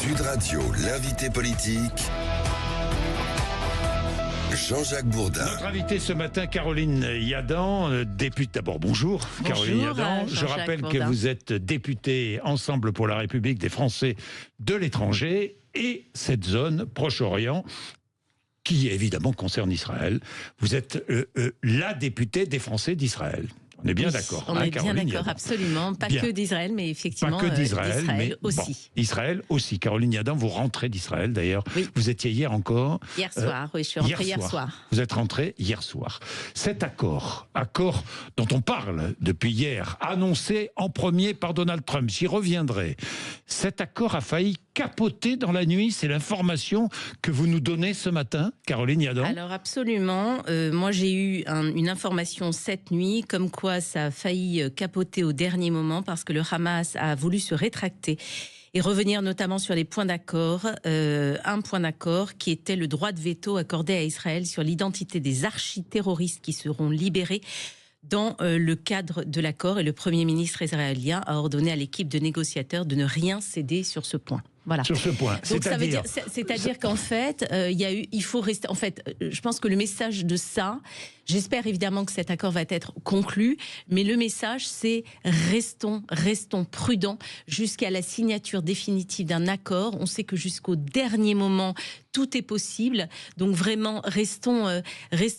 Sud Radio, l'invité politique, Jean-Jacques Bourdin. Notre invitée ce matin, Caroline Yadan, députée. D'abord, bonjour Caroline Yadan. Je rappelle que vous êtes députée Ensemble pour la République des Français de l'étranger et cette zone Proche-Orient qui évidemment concerne Israël. Vous êtes la députée des Français d'Israël. On est bien d'accord. On est bien d'accord, absolument. Pas que d'Israël, mais effectivement pas que d'Israël, mais aussi. Bon, Israël aussi. Caroline Yadan, vous rentrez d'Israël d'ailleurs. Oui. Vous étiez hier encore. Hier soir, oui, je suis rentrée hier soir. Vous êtes rentrée hier soir. Cet accord dont on parle depuis hier, annoncé en premier par Donald Trump, j'y reviendrai. Cet accord a failli capoter dans la nuit, c'est l'information que vous nous donnez ce matin, Caroline Yadan. Alors absolument, moi j'ai eu une information cette nuit, comme quoi ça a failli capoter au dernier moment parce que le Hamas a voulu se rétracter et revenir notamment sur les points d'accord, un point d'accord qui était le droit de veto accordé à Israël sur l'identité des archi-terroristes qui seront libérés dans le cadre de l'accord, et le Premier ministre israélien a ordonné à l'équipe de négociateurs de ne rien céder sur ce point. Voilà. Sur ce point, c'est-à-dire qu'en fait, il faut rester. En fait, je pense que le message de ça, j'espère évidemment que cet accord va être conclu, mais le message, c'est restons prudents jusqu'à la signature définitive d'un accord. On sait que jusqu'au dernier moment, tout est possible. Donc vraiment, restons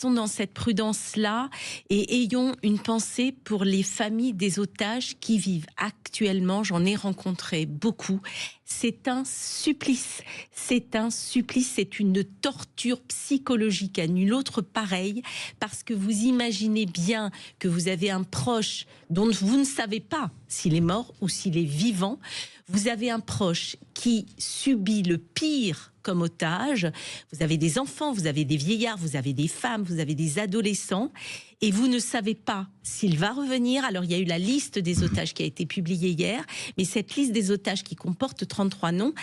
dans cette prudence-là et ayons une pensée pour les familles des otages qui vivent actuellement. J'en ai rencontré beaucoup. C'est un supplice, c'est une torture psychologique à nul autre pareil, parce que vous imaginez bien que vous avez un proche dont vous ne savez pas s'il est mort ou s'il est vivant. Vous avez un proche qui subit le pire comme otage. Vous avez des enfants, vous avez des vieillards, vous avez des femmes, vous avez des adolescents, et vous ne savez pas s'il va revenir. Alors il y a eu la liste des otages qui a été publiée hier, mais cette liste des otages qui comporte 33 noms,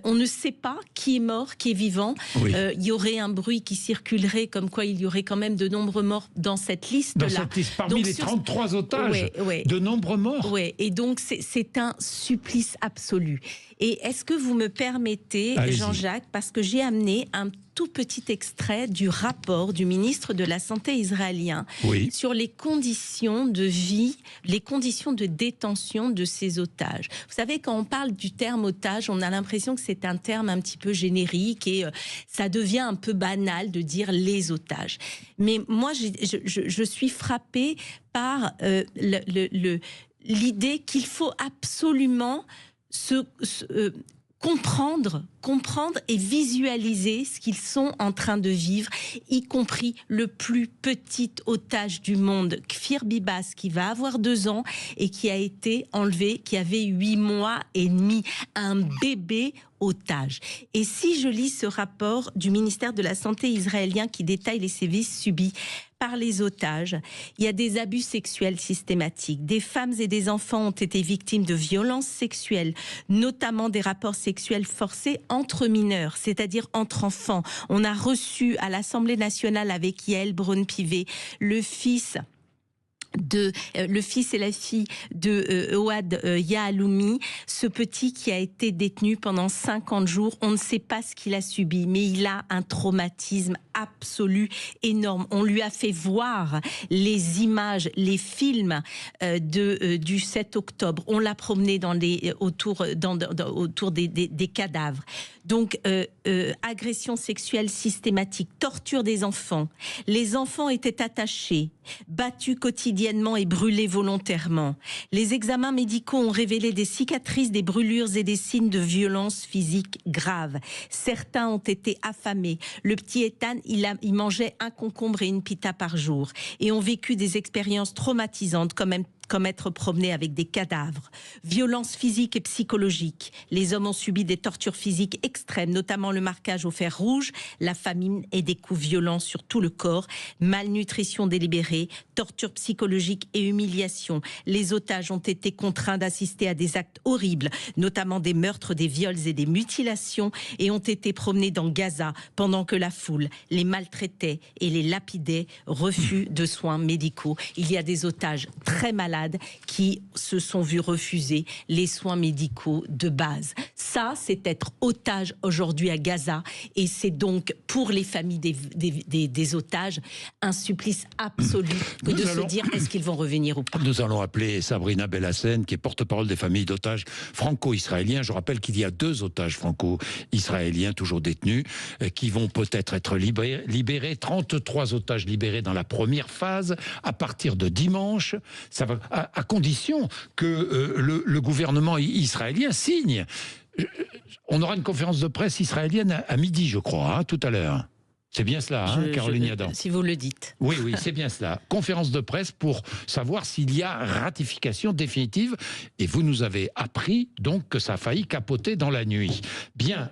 on ne sait pas qui est mort, qui est vivant. Oui. Il y aurait un bruit qui circulerait comme quoi il y aurait quand même de nombreux morts dans cette liste-là. Dans cette liste, parmi les 33 otages, de nombreux morts. Oui, et donc c'est un supplice absolu. Et est-ce que vous me permettez, Jean-Jacques, parce que j'ai amené un tout petit extrait du rapport du ministre de la Santé israélien sur les conditions de vie, les conditions de détention de ces otages. Vous savez, quand on parle du terme otage, on a l'impression que c'est un terme un petit peu générique et ça devient un peu banal de dire les otages. Mais moi, je suis frappée par l'idée qu'il faut absolument comprendre et visualiser ce qu'ils sont en train de vivre, y compris le plus petit otage du monde, Kfir Bibas, qui va avoir 2 ans et qui a été enlevé, qui avait 8 mois et demi, un bébé otage. Et si je lis ce rapport du ministère de la Santé israélien qui détaille les sévices subis par les otages, il y a des abus sexuels systématiques. Des femmes et des enfants ont été victimes de violences sexuelles, notamment des rapports sexuels forcés entre mineurs, c'est-à-dire entre enfants. On a reçu à l'Assemblée nationale avec Yael Braun-Pivet le fils et la fille de Ohad Yahaloumi, ce petit qui a été détenu pendant 50 jours. On ne sait pas ce qu'il a subi, mais il a un traumatisme absolu, énorme. On lui a fait voir les images, les films du 7 octobre. On l'a promené autour des cadavres. Donc, agression sexuelle systématique, torture des enfants. Les enfants étaient attachés, battus quotidiennement et brûlés volontairement. Les examens médicaux ont révélé des cicatrices, des brûlures et des signes de violence physique graves. Certains ont été affamés. Le petit Ethan, il mangeait un concombre et une pita par jour et ont vécu des expériences traumatisantes comme être promené avec des cadavres. Violences physiques et psychologiques. Les hommes ont subi des tortures physiques extrêmes, notamment le marquage au fer rouge, la famine et des coups violents sur tout le corps, malnutrition délibérée, torture psychologique et humiliation. Les otages ont été contraints d'assister à des actes horribles, notamment des meurtres, des viols et des mutilations, et ont été promenés dans Gaza pendant que la foule les maltraitait et les lapidait. Refus de soins médicaux. Il y a des otages très malades qui se sont vus refuser les soins médicaux de base. Ça, c'est être otage aujourd'hui à Gaza. Et c'est donc, pour les familles des otages, un supplice absolu que se dire est-ce qu'ils vont revenir ou pas. Nous allons appeler Sabrina Belhassen, qui est porte-parole des familles d'otages franco-israéliens. Je rappelle qu'il y a 2 otages franco-israéliens toujours détenus, qui vont peut-être être libérés. 33 otages libérés dans la première phase, à partir de dimanche, ça va, à condition que le gouvernement israélien signe. On aura une conférence de presse israélienne à midi, je crois, hein, tout à l'heure. C'est bien cela, Caroline Yadan. Si vous le dites. Oui, c'est bien cela. Conférence de presse pour savoir s'il y a ratification définitive. Et vous nous avez appris donc que ça a failli capoter dans la nuit. Bien,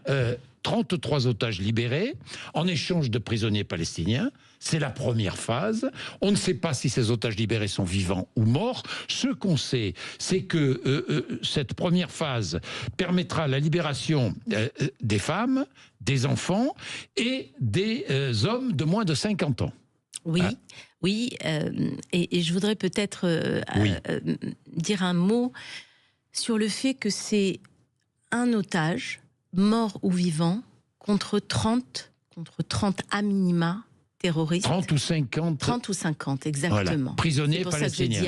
33 otages libérés en échange de prisonniers palestiniens. C'est la première phase. On ne sait pas si ces otages libérés sont vivants ou morts. Ce qu'on sait, c'est que cette première phase permettra la libération des femmes, des enfants et des hommes de moins de 50 ans. Oui, et je voudrais peut-être dire un mot sur le fait que c'est un otage, mort ou vivant, contre 30 à minima terroristes. 30 ou 50. 30 ou 50, exactement. Voilà. Prisonniers palestiniens.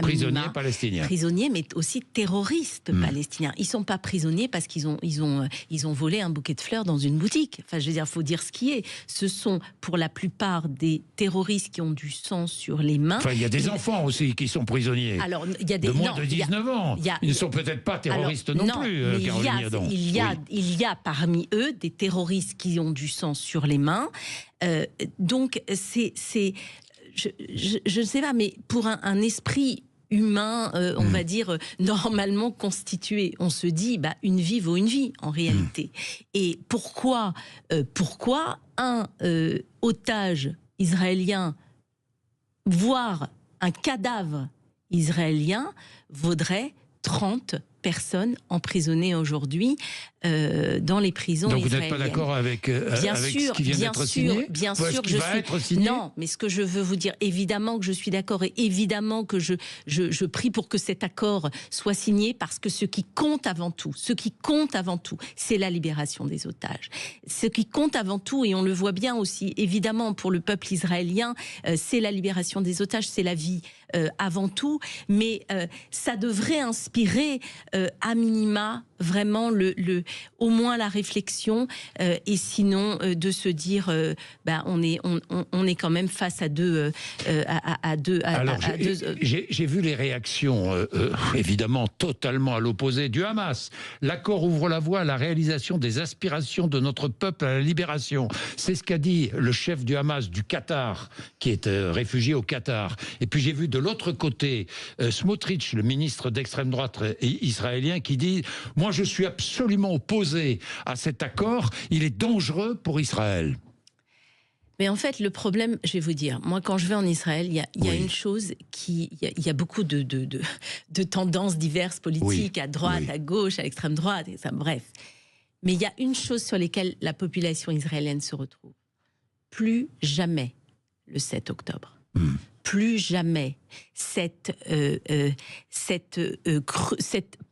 Prisonniers palestiniens. Prisonniers, mais aussi terroristes palestiniens. Ils ne sont pas prisonniers parce qu'ils ont volé un bouquet de fleurs dans une boutique. Enfin, je veux dire, il faut dire ce qui est. Ce sont, pour la plupart, des terroristes qui ont du sang sur les mains. Enfin, il y a des enfants aussi qui sont prisonniers. Alors, il y a des... de moins de 19 ans. Ils ne sont peut-être pas terroristes non plus, Caroline Yadan. Il y a parmi eux des terroristes qui ont du sang sur les mains. Donc, je ne sais pas, mais pour un esprit humain, on va dire, normalement constitué, on se dit, une vie vaut une vie, en réalité. Et pourquoi un otage israélien, voire un cadavre israélien, vaudrait 30 personnes emprisonnées aujourd'hui dans les prisons israéliennes. Donc vous n'êtes pas d'accord avec ce qui vient d'être signé ? Bien sûr que je suis... Non, mais ce que je veux vous dire, évidemment que je suis d'accord et évidemment que je prie pour que cet accord soit signé, parce que ce qui compte avant tout, c'est la libération des otages. Ce qui compte avant tout, et on le voit bien aussi, évidemment pour le peuple israélien, c'est la libération des otages, c'est la vie avant tout, mais ça devrait inspirer à minima vraiment au moins la réflexion, et sinon de se dire on est quand même face à deux. J'ai vu les réactions évidemment totalement à l'opposé du Hamas. L'accord ouvre la voie à la réalisation des aspirations de notre peuple à la libération. C'est ce qu'a dit le chef du Hamas du Qatar, qui est réfugié au Qatar. Et puis j'ai vu de l'autre côté Smotrich, le ministre d'extrême droite israélien, qui dit « Moi je suis absolument opposé à cet accord, il est dangereux pour Israël ». Mais en fait, le problème, je vais vous dire, moi quand je vais en Israël, il y a une chose il y a beaucoup de tendances diverses politiques, à droite, à gauche, à l'extrême droite, et ça, bref. Mais il y a une chose sur laquelle la population israélienne se retrouve. Plus jamais le 7 octobre. Plus jamais cette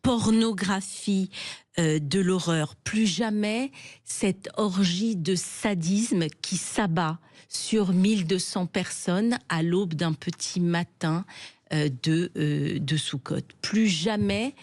pornographie de l'horreur, plus jamais cette orgie de sadisme qui s'abat sur 1200 personnes à l'aube d'un petit matin de Soukhot. Plus jamais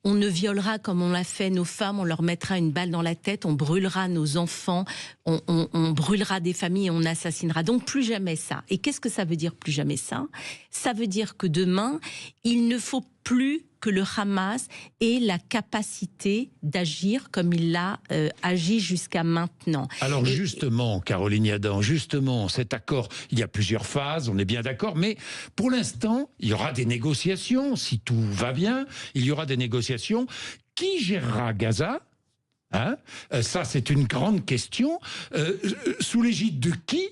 on ne violera comme on l'a fait nos femmes, on leur mettra une balle dans la tête, on brûlera nos enfants, on brûlera des familles et on assassinera. Donc plus jamais ça. Et qu'est-ce que ça veut dire plus jamais ça ? Ça veut dire que demain, il ne faut plus que le Hamas ait la capacité d'agir comme il l'a agi jusqu'à maintenant. Alors justement, Caroline Yadan, justement, cet accord, il y a plusieurs phases, on est bien d'accord, mais pour l'instant, il y aura des négociations, si tout va bien, il y aura des négociations. Qui gérera Gaza ? Ça, c'est une grande question. Sous l'égide de qui ?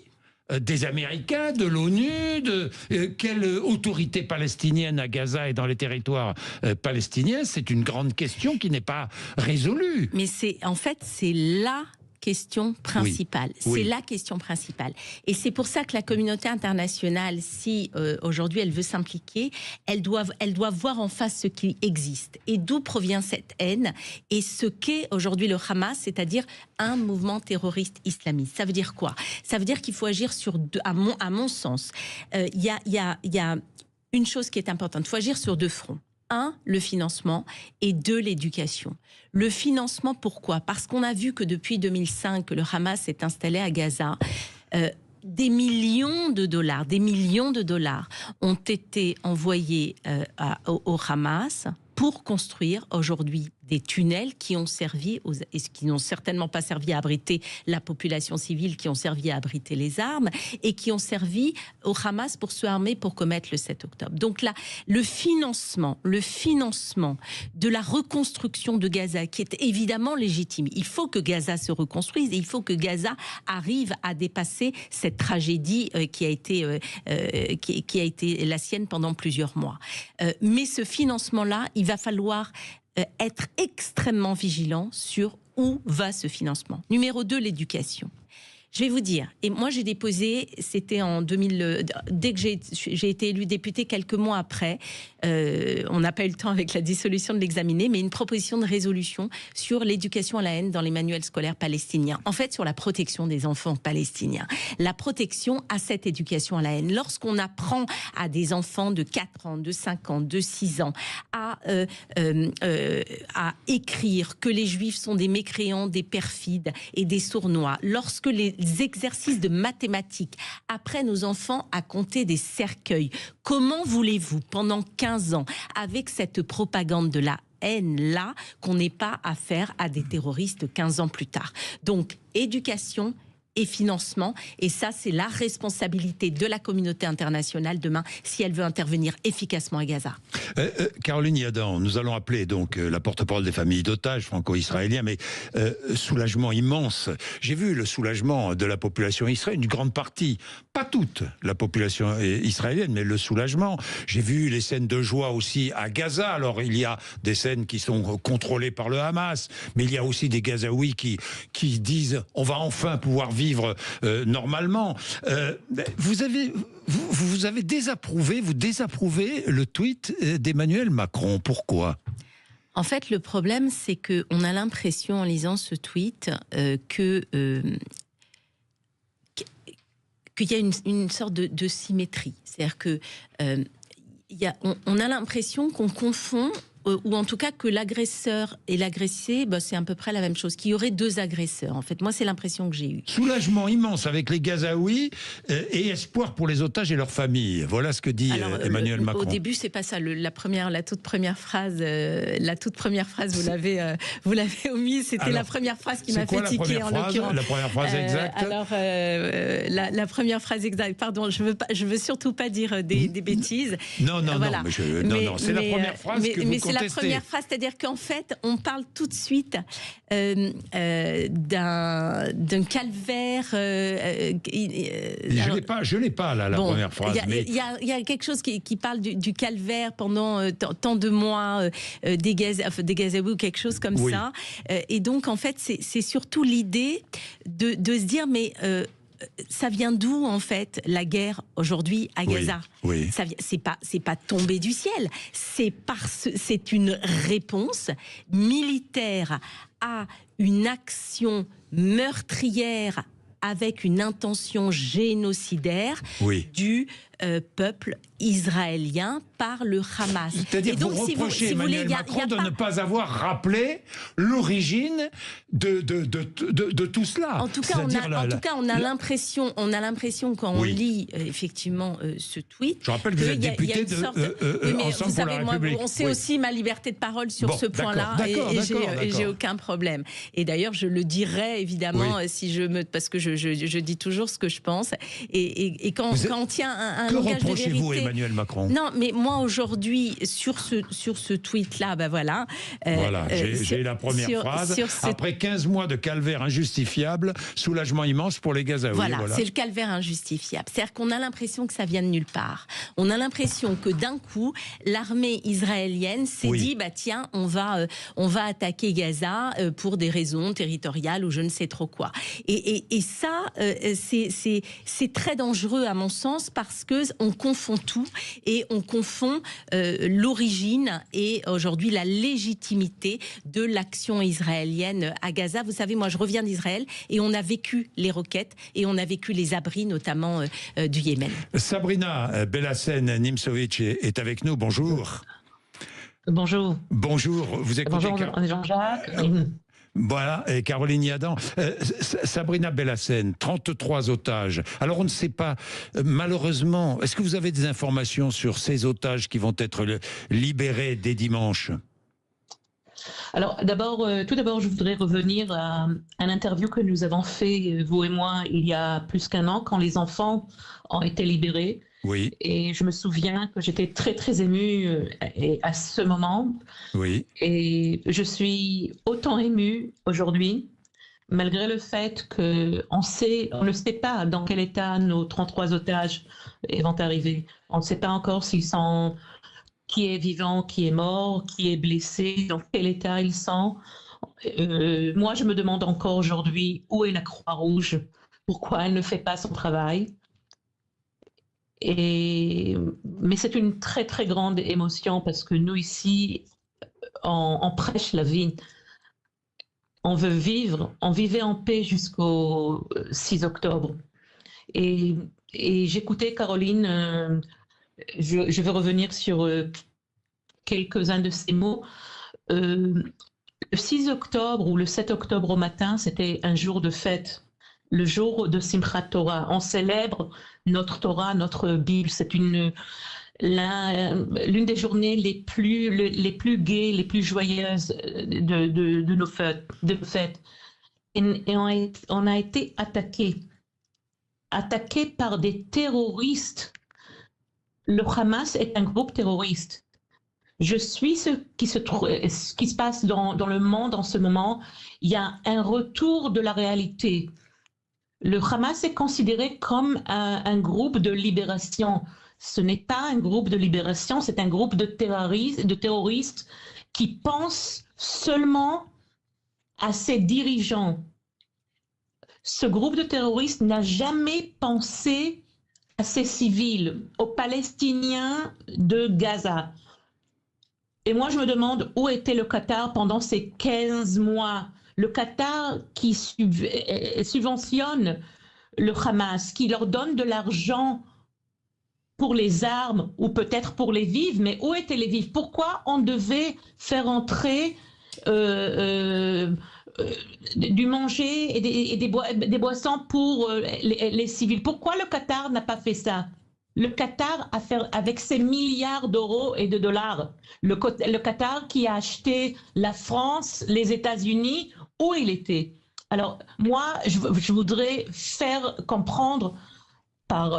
Des Américains, de l'ONU, de quelle autorité palestinienne à Gaza et dans les territoires palestiniens? C'est une grande question qui n'est pas résolue. Mais c'est la question principale. Oui. C'est la question principale. Et c'est pour ça que la communauté internationale, si aujourd'hui elle veut s'impliquer, elle doit voir en face ce qui existe. Et d'où provient cette haine et ce qu'est aujourd'hui le Hamas, c'est-à-dire un mouvement terroriste islamiste. Ça veut dire quoi? Ça veut dire qu'il faut agir sur deux, à mon sens. Il y a une chose qui est importante. Il faut agir sur deux fronts. Un, le financement, et deux, l'éducation. Le financement, pourquoi? Parce qu'on a vu que depuis 2005, que le Hamas s'est installé à Gaza, des millions de dollars ont été envoyés au Hamas pour construire aujourd'hui des tunnels qui ont servi, et qui n'ont certainement pas servi à abriter la population civile, qui ont servi à abriter les armes, et qui ont servi au Hamas pour se armer pour commettre le 7 octobre. Donc là, le financement de la reconstruction de Gaza, qui est évidemment légitime, il faut que Gaza se reconstruise, et il faut que Gaza arrive à dépasser cette tragédie qui a été la sienne pendant plusieurs mois. Mais ce financement-là, il va falloir être extrêmement vigilant sur où va ce financement. Numéro 2, l'éducation. Je vais vous dire, et moi j'ai déposé, c'était en 2000, dès que j'ai été élue députée, quelques mois après, on n'a pas eu le temps avec la dissolution de l'examiner, mais une proposition de résolution sur l'éducation à la haine dans les manuels scolaires palestiniens. En fait, sur la protection des enfants palestiniens. La protection à cette éducation à la haine. Lorsqu'on apprend à des enfants de 4 ans, de 5 ans, de 6 ans à écrire que les juifs sont des mécréants, des perfides et des sournois, lorsque les exercices de mathématiques apprennent aux enfants à compter des cercueils, comment voulez-vous, pendant 15 ans, avec cette propagande de la haine-là, qu'on n'ait pas affaire à des terroristes 15 ans plus tard? Donc, éducation et financement, et ça c'est la responsabilité de la communauté internationale demain si elle veut intervenir efficacement à Gaza. Caroline Yadan, nous allons appeler donc la porte-parole des familles d'otages franco-israéliens, mais soulagement immense. J'ai vu le soulagement de la population israélienne, une grande partie, pas toute la population israélienne, mais le soulagement. J'ai vu les scènes de joie aussi à Gaza. Alors il y a des scènes qui sont contrôlées par le Hamas, mais il y a aussi des Gazaouis qui disent on va enfin pouvoir vivre normalement. Vous avez désapprouvez le tweet d'Emmanuel Macron. Pourquoi? En fait, le problème, c'est qu'on a l'impression, en lisant ce tweet, qu'il y a une sorte de symétrie. C'est-à-dire que on a l'impression qu'on confond, ou en tout cas que l'agresseur et l'agressé, c'est à peu près la même chose, qu'il y aurait deux agresseurs. En fait, moi, c'est l'impression que j'ai eue. Soulagement immense avec les Gazaouis et espoir pour les otages et leurs familles. Voilà ce que dit Emmanuel Macron. Au début, c'est pas ça. La toute première phrase, vous l'avez omise. C'était la première phrase qui m'a fait tiquer, en l'occurrence. La première phrase exacte. Alors, la première phrase exacte. Pardon, je veux surtout pas dire des bêtises. Non, voilà. Non, c'est la première phrase que vous contestez. C'est la première phrase, c'est-à-dire qu'en fait, on parle tout de suite d'un calvaire. Je l'ai pas là, la première phrase. Il y a quelque chose qui parle du calvaire pendant tant de mois des Gazaouis ou quelque chose comme ça. Et donc, en fait, c'est surtout l'idée de se dire, mais ça vient d'où, en fait, la guerre aujourd'hui à Gaza? Oui. C'est pas tombé du ciel. C'est une réponse militaire à une action meurtrière avec une intention génocidaire du peuple israélien par le Hamas. C'est-à-dire que vous reprochez Emmanuel Macron de ne pas avoir rappelé l'origine de tout cela. En tout cas, on a l'impression quand on lit effectivement ce tweet. Je rappelle que vous êtes député Ensemble pour la République. On sait aussi ma liberté de parole sur ce point-là, et j'ai aucun problème. Et d'ailleurs, je le dirai évidemment parce que je dis toujours ce que je pense. Et quand on tient un que langage de vérité. reprochez-vous, Emmanuel Macron? Non, mais moi aujourd'hui, sur ce tweet-là, ben voilà. Voilà, j'ai la première phrase. Après 15 mois de calvaire injustifiable, soulagement immense pour les Gazaouis. Voilà, c'est le calvaire injustifiable. C'est-à-dire qu'on a l'impression que ça vient de nulle part. On a l'impression que d'un coup, l'armée israélienne s'est dit, bah tiens, on va attaquer Gaza pour des raisons territoriales ou je ne sais trop quoi. Et ça, c'est très dangereux à mon sens parce que on confond tout et on confond l'origine et aujourd'hui la légitimité de l'action israélienne à Gaza. Vous savez, moi je reviens d'Israël et on a vécu les roquettes et on a vécu les abris notamment du Yémen. Sabrina Belhassen-Nimzowitsch est avec nous. Bonjour. Bonjour. Bonjour. Vous écoutez Bonjour Jean-Jacques. Voilà, et Caroline Yadan. Sabrina Belhassen, 33 otages. Alors on ne sait pas, malheureusement, est-ce que vous avez des informations sur ces otages qui vont être libérés dès dimanche? Alors tout d'abord, je voudrais revenir à un interview que nous avons fait, vous et moi, il y a plus qu'1 an, quand les enfants ont été libérés. Oui. Et je me souviens que j'étais très très émue à ce moment. Oui. Et je suis autant émue aujourd'hui, malgré le fait qu'on ne sait pas dans quel état nos 33 otages vont arriver. On ne sait pas encore qui est vivant, qui est mort, qui est blessé, dans quel état ils sont. Moi, je me demande encore aujourd'hui où est la Croix-Rouge, pourquoi elle ne fait pas son travail. Mais c'est une très très grande émotion parce que nous ici, on prêche la vie. On veut vivre, on vivait en paix jusqu'au 6 octobre. Et j'écoutais Caroline, je vais revenir sur quelques-uns de ces mots. Le 6 octobre ou le 7 octobre au matin, c'était un jour de fête. Le jour de Simchat Torah. On célèbre notre Torah, notre Bible. C'est l'une des journées les plus gaies, les plus joyeuses de nos fêtes. Et on a été attaqués par des terroristes. Le Hamas est un groupe terroriste. Je suis ce qui se passe dans le monde en ce moment. Il y a un retour de la réalité. Le Hamas est considéré comme un groupe de libération. Ce n'est pas un groupe de libération, c'est un groupe de terroristes qui pensent seulement à ses dirigeants. Ce groupe de terroristes n'a jamais pensé à ses civils, aux Palestiniens de Gaza. Et moi, je me demande où était le Qatar pendant ces 15 mois. Le Qatar qui subventionne le Hamas, qui leur donne de l'argent pour les armes ou peut-être pour les vivres, mais où étaient les vivres? Pourquoi on devait faire entrer du manger et des boissons pour les civils? Pourquoi le Qatar n'a pas fait ça? Le Qatar a fait avec ses milliards d'euros et de dollars. Le Qatar qui a acheté la France, les États-Unis, où il était. Alors, moi, je voudrais faire comprendre par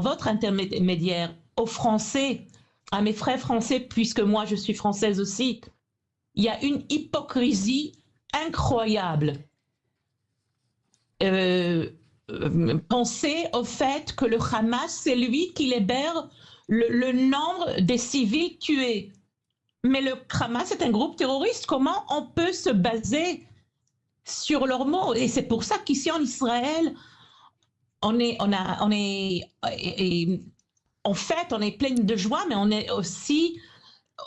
votre intermédiaire aux Français, à mes frères français, puisque moi, je suis française aussi, il y a une hypocrisie incroyable. Pensez au fait que le Hamas, c'est lui qui libère le nombre des civils tués. Mais le Hamas est un groupe terroriste. Comment on peut se baser sur leurs mots? Et c'est pour ça qu'ici en Israël, on est plein de joie, mais on est aussi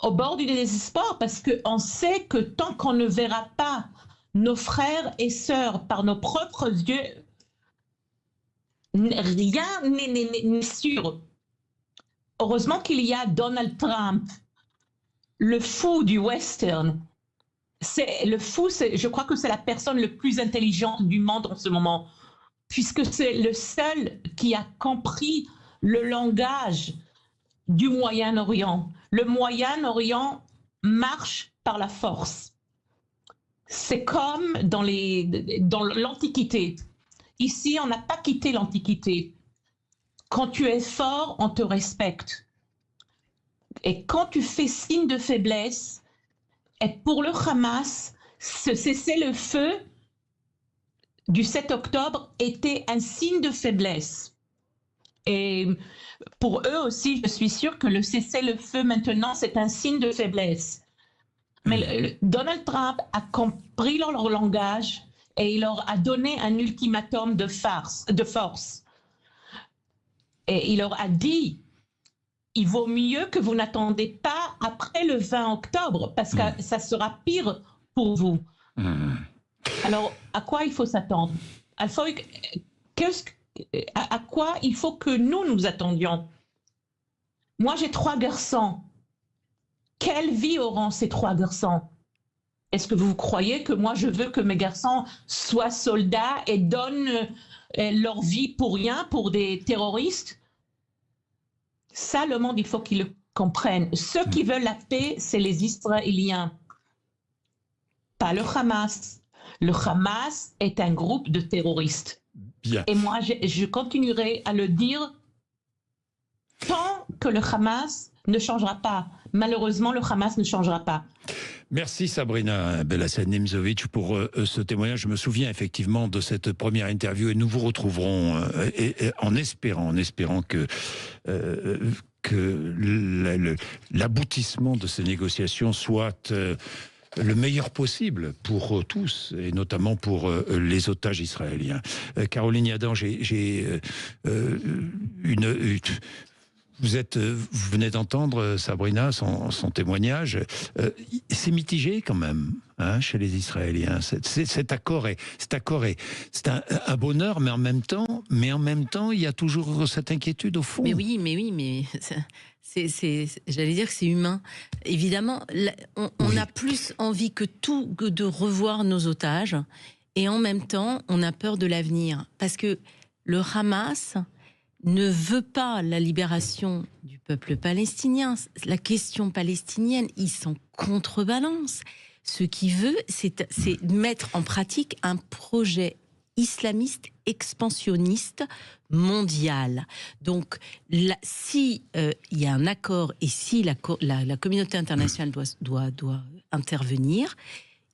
au bord du désespoir parce qu'on sait que tant qu'on ne verra pas nos frères et sœurs par nos propres yeux, rien n'est sûr. Heureusement qu'il y a Donald Trump, le fou du western. Je crois que c'est la personne la plus intelligente du monde en ce moment, puisque c'est le seul qui a compris le langage du Moyen-Orient. Le Moyen-Orient marche par la force. C'est comme dans l'Antiquité. Ici, on n'a pas quitté l'Antiquité. quand tu es fort, on te respecte. Et quand tu fais signe de faiblesse, et pour le Hamas, ce cessez-le-feu du 7 octobre était un signe de faiblesse. Et pour eux aussi, je suis sûre que le cessez-le-feu maintenant, c'est un signe de faiblesse. Mais Donald Trump a compris leur langage et il leur a donné un ultimatum de force. Et il leur a dit, il vaut mieux que vous n'attendez pas après le 20 octobre parce que ça sera pire pour vous. Alors, à quoi il faut s'attendre? À quoi il faut que nous attendions? Moi, j'ai 3 garçons. Quelle vie auront ces 3 garçons? Est-ce que vous croyez que moi, je veux que mes garçons soient soldats et donnent leur vie pour rien, pour des terroristes? Ça, le monde, il faut qu'ils le comprennent. Ceux qui veulent la paix, c'est les Israéliens, pas le Hamas. Le Hamas est un groupe de terroristes. Bien. Et moi, je continuerai à le dire tant que le Hamas ne changera pas. Malheureusement, le Hamas ne changera pas. Merci Sabrina Belhassen-Nimzowitsch pour ce témoignage. Je me souviens effectivement de cette première interview et nous vous retrouverons en espérant que l'aboutissement de ces négociations soit le meilleur possible pour tous, et notamment pour les otages israéliens. Caroline Yadan, vous venez d'entendre, Sabrina, son témoignage. C'est mitigé quand même chez les Israéliens. Cet accord est un bonheur, mais en même temps, il y a toujours cette inquiétude au fond. Mais j'allais dire que c'est humain. Évidemment, on a plus envie que tout que de revoir nos otages, et en même temps, on a peur de l'avenir. Parce que le Hamas ne veut pas la libération du peuple palestinien. La question palestinienne, ils s'en contrebalancent. Ce qu'il veut, c'est mettre en pratique un projet islamiste expansionniste mondial. Donc, si il y a un accord et si la communauté internationale doit intervenir,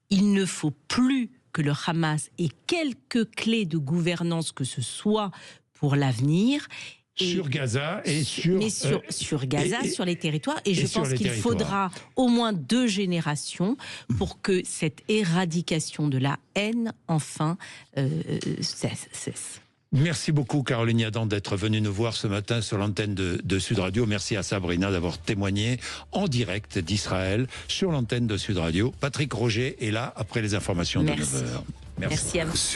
il ne faut plus que le Hamas ait quelques clés de gouvernance que ce soit pour l'avenir. Sur Gaza et sur Gaza, sur les territoires. Et je pense qu'il faudra au moins 2 générations pour que cette éradication de la haine, enfin, cesse. Merci beaucoup Caroline Yadan d'être venue nous voir ce matin sur l'antenne de Sud Radio. Merci à Sabrina d'avoir témoigné en direct d'Israël sur l'antenne de Sud Radio. Patrick Roger est là après les informations de 9h. Merci à vous.